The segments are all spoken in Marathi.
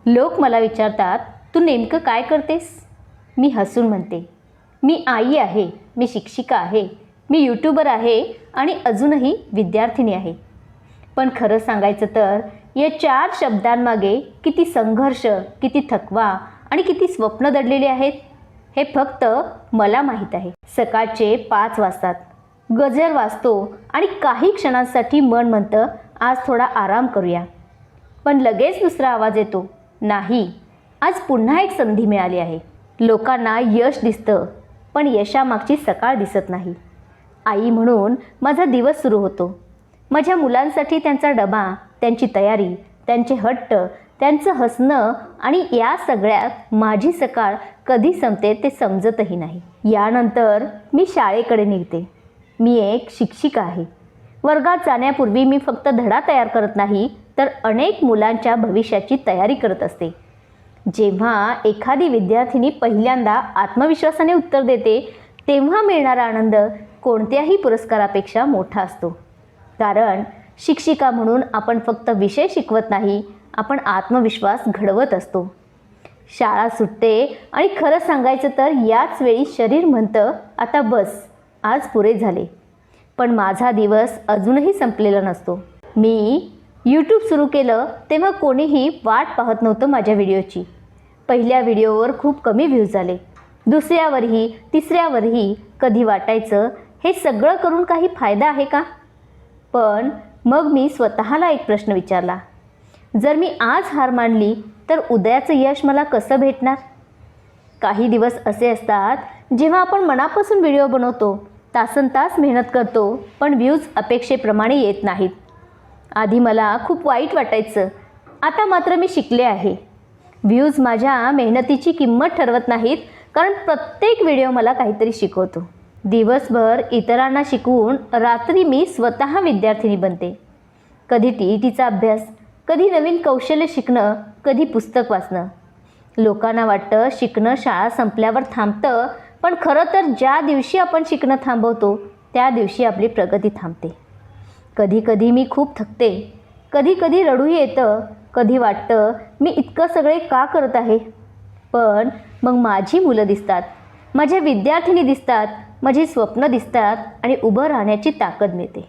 लोक मला विचारतात, तू नेमकं काय करतेस? मी हसून म्हणते, मी आई आहे, मी शिक्षिका आहे, मी यूट्यूबर आहे आणि अजूनही विद्यार्थिनी आहे. पण खरं सांगायचं तर या 4 शब्दांमागे किती संघर्ष, किती थकवा आणि किती स्वप्न दडलेली आहेत हे फक्त मला माहीत आहे. सकाळचे 5 वाजतात, गजर वाजतो आणि काही क्षणांसाठी मन म्हणतं आज थोडा आराम करूया. पण लगेच दुसरा आवाज येतो, नाही, आज पुन्हा एक संधी मिळाली आहे. लोकांना यश दिसतं, पण यशामागची सकाळ दिसत नाही. आई म्हणून माझा दिवस सुरू होतो. माझ्या मुलांसाठी त्यांचा डबा, त्यांची तयारी, त्यांचे हट्ट, त्यांचं हसणं आणि या सगळ्यात माझी सकाळ कधी संपते ते समजतही नाही. यानंतर मी शाळेकडे निघते. मी एक शिक्षिका आहे. वर्गात जाण्यापूर्वी मी फक्त धडा तयार करत नाही, तर अनेक मुलांच्या भविष्याची तयारी करत असते. जेव्हा एखादी विद्यार्थिनी पहिल्यांदा आत्मविश्वासाने उत्तर देते, तेव्हा मिळणारा आनंद कोणत्याही पुरस्कारापेक्षा मोठा असतो. कारण शिक्षिका म्हणून आपण फक्त विषय शिकवत नाही, आपण आत्मविश्वास घडवत असतो. शाळा सुटते आणि खरं सांगायचं तर याच वेळी शरीर म्हणतं, आता बस, आज पुरे झाले. पण माझा दिवस अजूनही संपलेला नसतो. मी यूट्यूब सुरू केलं तेव्हा कोणीही वाट पाहत नव्हतं माझ्या व्हिडिओची. पहिल्या व्हिडिओवर खूप कमी व्ह्यूज आले. दुसऱ्यावरही, तिसऱ्यावरही कधी वाटायचं हे सगळं करून काही फायदा आहे का? पण मग मी स्वतःला एक प्रश्न विचारला, जर मी आज हार मानली तर उद्याचं यश मला कसं भेटणार? काही दिवस असे असतात जेव्हा आपण मनापासून व्हिडिओ बनवतो, तासनतास मेहनत करतो, पण व्ह्यूज अपेक्षेप्रमाणे येत नाहीत. आधी मला खूप वाईट वाटायचं. आता मात्र मी शिकले आहे. व्ह्यूज माझ्या मेहनतीची किंमत ठरवत नाहीत, कारण प्रत्येक व्हिडिओ मला काहीतरी शिकवतो. दिवसभर इतरांना शिकवून रात्री मी स्वतः विद्यार्थिनी बनते. कधी TETचा अभ्यास, कधी नवीन कौशल्य शिकणं, कधी पुस्तक वाचणं. लोकांना वाटतं शिकणं शाळा संपल्यावर थांबतं, पण खरं तर ज्या दिवशी आपण शिकणं थांबवतो त्या दिवशी आपली प्रगती थांबते. कधी कधी मी खूप थकते, कधी कधी रडूही येतं, कधी वाटतं मी इतकं सगळे का करत आहे. पण मग माझी मुलं दिसतात, माझ्या विद्यार्थिनी दिसतात, माझी स्वप्न दिसतात आणि उभं राहण्याची ताकद मिळते.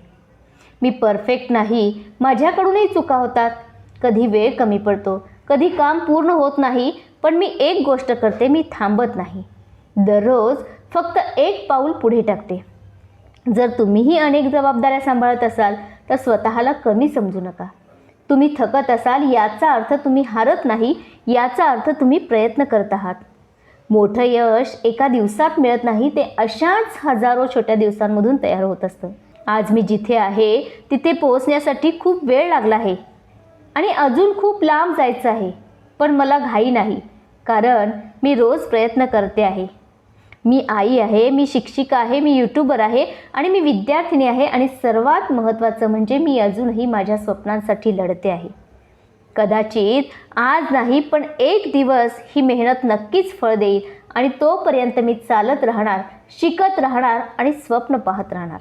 मी परफेक्ट नाही, माझ्याकडूनही चुका होतात. कधी वेळ कमी पडतो, कधी काम पूर्ण होत नाही, पण मी एक गोष्ट करते, मी थांबत नाही. दररोज फक्त एक पाऊल पुढे टाकते. जर तुम्हीही अनेक जबाबदाऱ्या सांभाळत असाल तर स्वतःला कमी समजू नका. तुम्ही थकत असाल याचा अर्थ तुम्ही हारत नाही, याचा अर्थ तुम्ही प्रयत्न करत आहात. मोठं यश एका दिवसात मिळत नाही, ते अशाच हजारो छोट्या दिवसांमधून तयार होत असतं. आज मी जिथे आहे तिथे पोहोचण्यासाठी खूप वेळ लागला आहे आणि अजून खूप लांब जायचं आहे. पण मला घाई नाही, कारण मी रोज प्रयत्न करते आहे. मी आई आहे, मी शिक्षिका आहे, मी यूट्यूबर आहे आणि मी विद्यार्थिनी आहे आणि सर्वात महत्त्वाचं म्हणजे मी अजूनही माझ्या स्वप्नांसाठी लढते आहे. कदाचित आज नाही, पण एक दिवस ही मेहनत नक्कीच फळ देईल आणि तोपर्यंत मी चालत राहणार, शिकत राहणार आणि स्वप्न पाहत राहणार.